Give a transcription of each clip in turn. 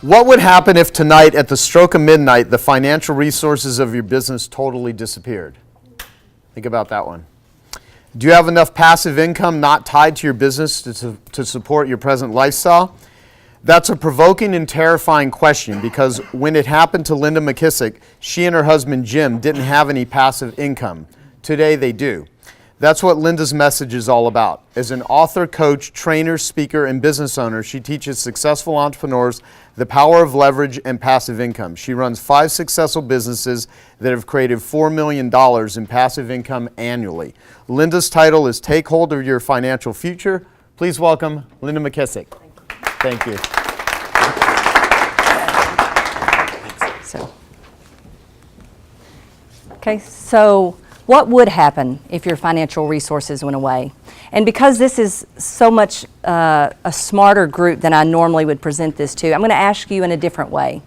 What would happen if tonight at the stroke of midnight the financial resources of your business totally disappeared? Think about that one. Do you have enough passive income not tied to your business to support your present lifestyle? That's a provoking and terrifying question because when it happened to Linda McKissack, she and her husband Jim didn't have any passive income. Today they do. That's what Linda's message is all about. As an author, coach, trainer, speaker, and business owner, she teaches successful entrepreneurs the power of leverage and passive income. She runs 5 successful businesses that have created $4 million in passive income annually. Linda's title is Take Hold of Your Financial Future. Please welcome Linda McKissack. Thank you. So what would happen if your financial resources went away? And because this is so much a smarter group than I normally would present this to, I'm going to ask you in a different way.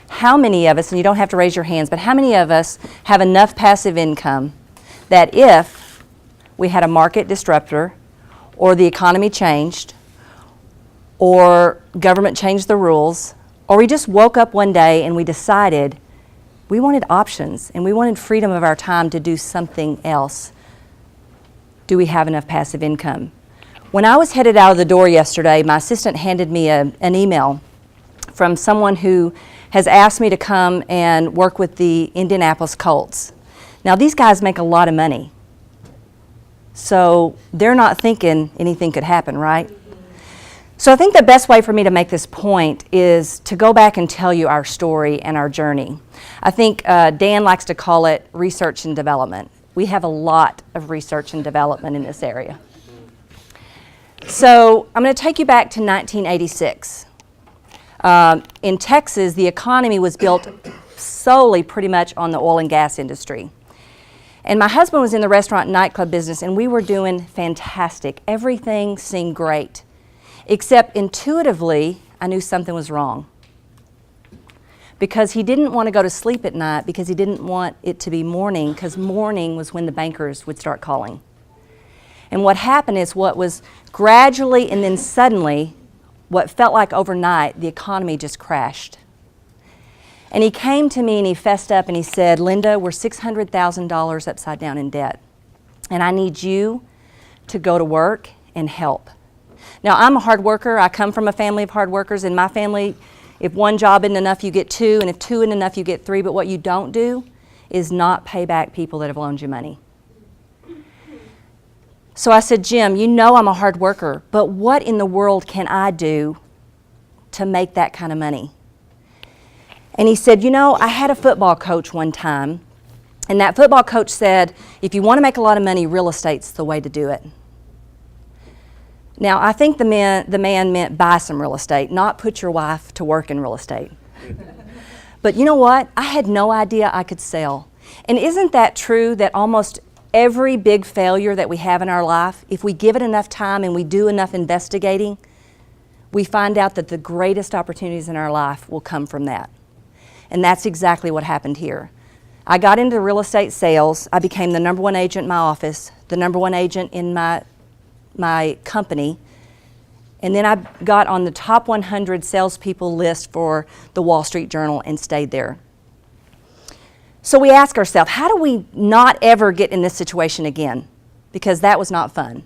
How many of us, and you don't have to raise your hands, but how many of us have enough passive income that if we had a market disruptor or the economy changed or government changed the rules, or we just woke up one day and we decided we wanted options and we wanted freedom of our time to do something else, do we have enough passive income? When I was headed out of the door yesterday, my assistant handed me an email from someone who has asked me to come and work with the Indianapolis Colts. Now these guys make a lot of money, so they're not thinking anything could happen, right? So I think the best way for me to make this point is to go back and tell you our story and our journey. I think Dan likes to call it research and development. We have a lot of research and development in this area. So I'm going to take you back to 1986. In Texas, the economy was built solely pretty much on the oil and gas industry. And my husband was in the restaurant and nightclub business, and we were doing fantastic. Everything seemed great. Except intuitively, I knew something was wrong. Because he didn't want to go to sleep at night because he didn't want it to be morning, because morning was when the bankers would start calling. And what happened is what was gradually and then suddenly, what felt like overnight, the economy just crashed. And he came to me and he fessed up and he said, Linda, we're $600,000 upside down in debt. And I need you to go to work and help. Now, I'm a hard worker. I come from a family of hard workers. In my family, if one job isn't enough, you get 2, and if 2 isn't enough, you get 3. But what you don't do is not pay back people that have loaned you money. So I said, Jim, you know I'm a hard worker, but what in the world can I do to make that kind of money? And he said, you know, I had a football coach one time, and that football coach said, if you want to make a lot of money, real estate's the way to do it. Now, I think the man meant buy some real estate, not put your wife to work in real estate. But you know what? I had no idea I could sell. And isn't that true that almost every big failure that we have in our life, if we give it enough time and we do enough investigating, we find out that the greatest opportunities in our life will come from that. And that's exactly what happened here. I got into real estate sales. I became the #1 agent in my office, the #1 agent in my company, and then I got on the top 100 salespeople list for the Wall Street Journal and stayed there. So we ask ourselves, how do we not ever get in this situation again? Because that was not fun.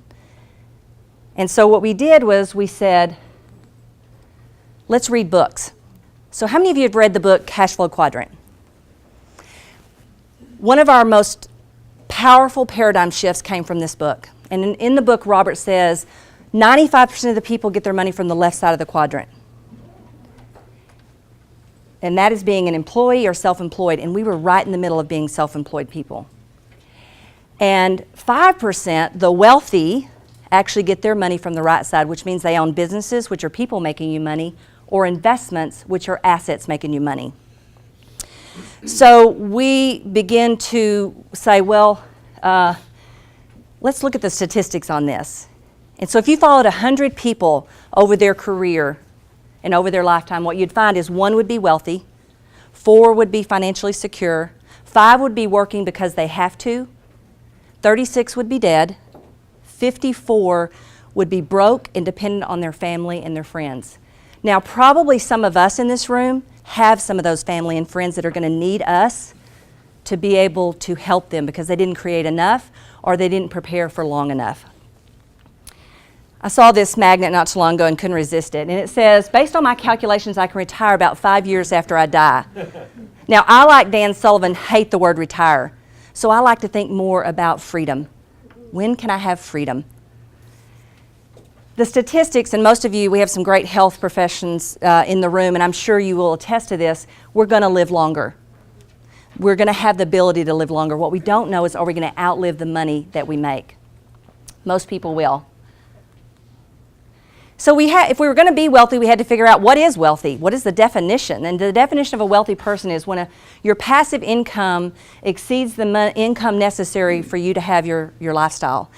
And so what we did was we said, let's read books. So how many of you have read the book Cash Flow Quadrant? One of our most powerful paradigm shifts came from this book. And in the book, Robert says 95% of the people get their money from the left side of the quadrant. And that is being an employee or self-employed. And we were right in the middle of being self-employed people. And 5%, the wealthy, actually get their money from the right side, which means they own businesses, which are people making you money, or investments, which are assets making you money. So we begin to say, well, let's look at the statistics on this. And so if you followed 100 people over their career and over their lifetime, what you'd find is 1 would be wealthy, 4 would be financially secure, 5 would be working because they have to, 36 would be dead, 54 would be broke and dependent on their family and their friends. Now, probably some of us in this room have some of those family and friends that are going to need us to be able to help them because they didn't create enough or they didn't prepare for long enough. I saw this magnet not too long ago and couldn't resist it. And it says, based on my calculations, I can retire about 5 years after I die. Now, I, like Dan Sullivan, hate the word retire. So I like to think more about freedom. When can I have freedom? The statistics, and most of you, we have some great health professions in the room, and I'm sure you will attest to this, we're going to live longer. We're going to have the ability to live longer. What we don't know is, are we going to outlive the money that we make? Most people will. So if we were going to be wealthy, we had to figure out what is wealthy. What is the definition? And the definition of a wealthy person is when your passive income exceeds the income necessary for you to have your lifestyle,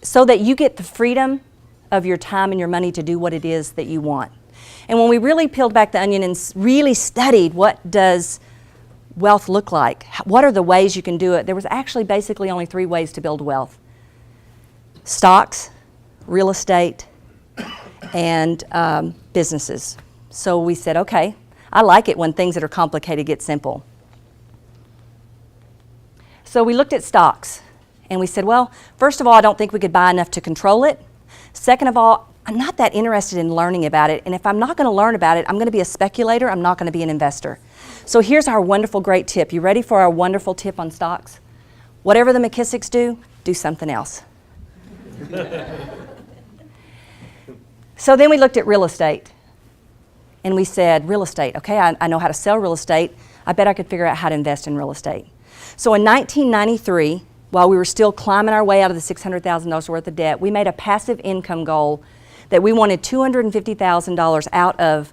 so that you get the freedom of your time and your money to do what it is that you want. And when we really peeled back the onion and really studied what does wealth look like, what are the ways you can do it, there was actually basically only 3 ways to build wealth: stocks, real estate, and businesses. So we said, okay, I like it when things that are complicated get simple. So we looked at stocks and we said, well, first of all, I don't think we could buy enough to control it. Second of all, I'm not that interested in learning about it, and if I'm not going to learn about it, I'm going to be a speculator, I'm not going to be an investor. So here's our wonderful, great tip. You ready for our wonderful tip on stocks? Whatever the McKissacks do something else. So then we looked at real estate, and we said, real estate, okay, I know how to sell real estate, I bet I could figure out how to invest in real estate. So in 1993, while we were still climbing our way out of the $600,000 worth of debt, we made a passive income goal that we wanted $250,000 out of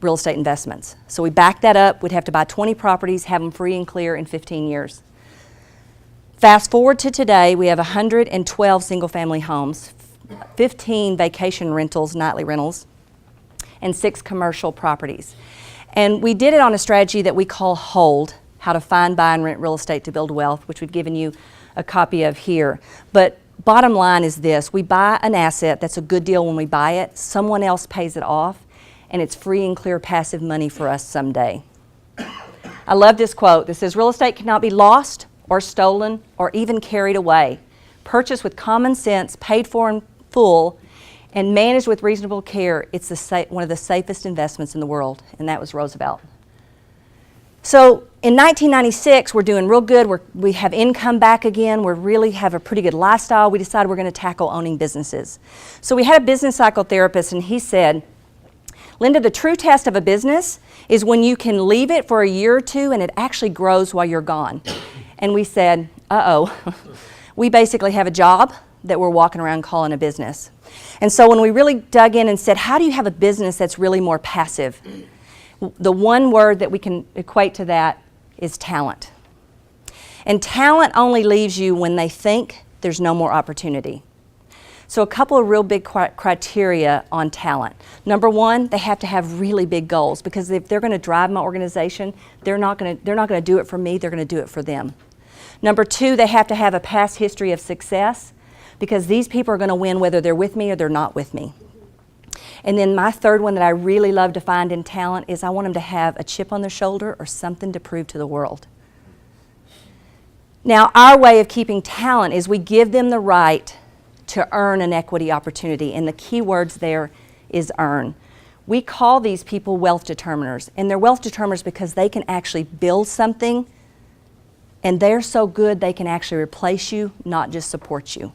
real estate investments. So we backed that up. We'd have to buy 20 properties, have them free and clear in 15 years. Fast forward to today, we have 112 single-family homes, 15 vacation rentals, nightly rentals, and 6 commercial properties. And we did it on a strategy that we call HOLD, how to find, buy, and rent real estate to build wealth, which we've given you a copy of here. But bottom line is this: we buy an asset that's a good deal when we buy it, someone else pays it off, and it's free and clear passive money for us someday. I love this quote that says, real estate cannot be lost or stolen or even carried away. Purchased with common sense, paid for in full, and managed with reasonable care, it's one of the safest investments in the world, and that was Roosevelt. So in 1996, we're doing real good. We have income back again. We really have a pretty good lifestyle. We decided we're going to tackle owning businesses. So we had a business cycle therapist, and he said, Linda, the true test of a business is when you can leave it for a year or two and it actually grows while you're gone. And we said, uh-oh, we basically have a job that we're walking around calling a business. And so when we really dug in and said, how do you have a business that's really more passive? The one word that we can equate to that is talent. And talent only leaves you when they think there's no more opportunity. So a couple of real big criteria on talent. Number one, they have to have really big goals, because if they're going to drive my organization, they're not going to do it for me, they're going to do it for them. Number two, they have to have a past history of success, because these people are going to win whether they're with me or they're not with me. And then my third one that I really love to find in talent is I want them to have a chip on their shoulder or something to prove to the world. Now, our way of keeping talent is we give them the right to earn an equity opportunity, and the key words there is earn. We call these people wealth determiners, and they're wealth determiners because they can actually build something, and they're so good they can actually replace you, not just support you.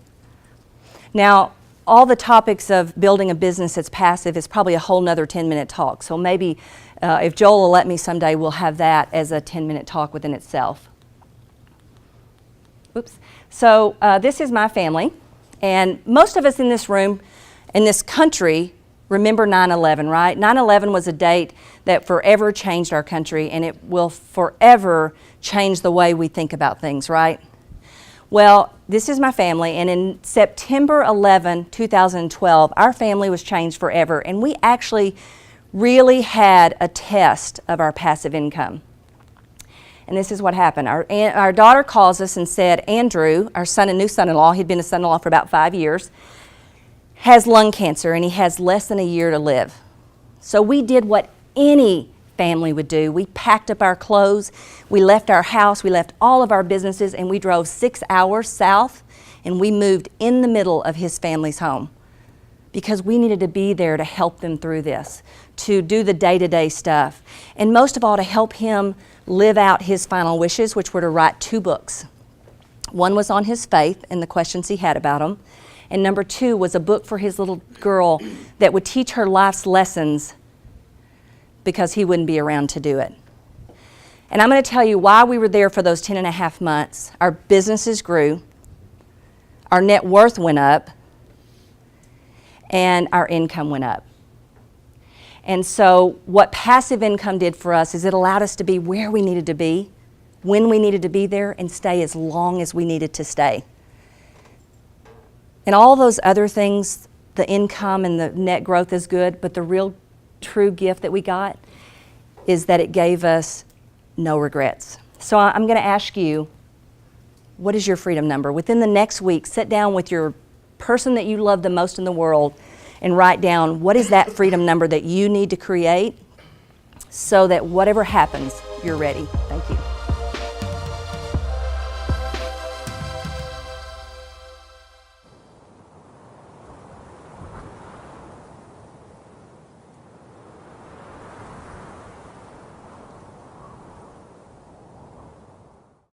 Now, all the topics of building a business that's passive is probably a whole nother 10-minute talk. So maybe if Joel will let me someday, we'll have that as a 10-minute talk within itself. Oops. So this is my family. And most of us in this room, in this country, remember 9/11, right? 9/11 was a date that forever changed our country, and it will forever change the way we think about things, right? Well, this is my family, and in September 11, 2012, our family was changed forever, and we actually really had a test of our passive income. And this is what happened. Our daughter calls us and said, Andrew, our son and new son-in-law, he'd been a son-in-law for about 5 years, has lung cancer, and he has less than a year to live. So we did what any family would do. We packed up our clothes, we left our house, we left all of our businesses, and we drove 6 hours south, and we moved in the middle of his family's home because we needed to be there to help them through this, to do the day-to-day stuff, and most of all to help him live out his final wishes, which were to write 2 books. One was on his faith and the questions he had about him, and number 2 was a book for his little girl that would teach her life's lessons because he wouldn't be around to do it. And I'm going to tell you why we were there for those 10 and a half months. Our businesses grew, our net worth went up, and our income went up. And so what passive income did for us is it allowed us to be where we needed to be, when we needed to be there, and stay as long as we needed to stay. And all those other things, the income and the net growth is good, but the real true gift that we got is that it gave us no regrets. So I'm going to ask you, what is your freedom number? Within the next week, sit down with your person that you love the most in the world and write down what is that freedom number that you need to create so that whatever happens, you're ready. Thank you.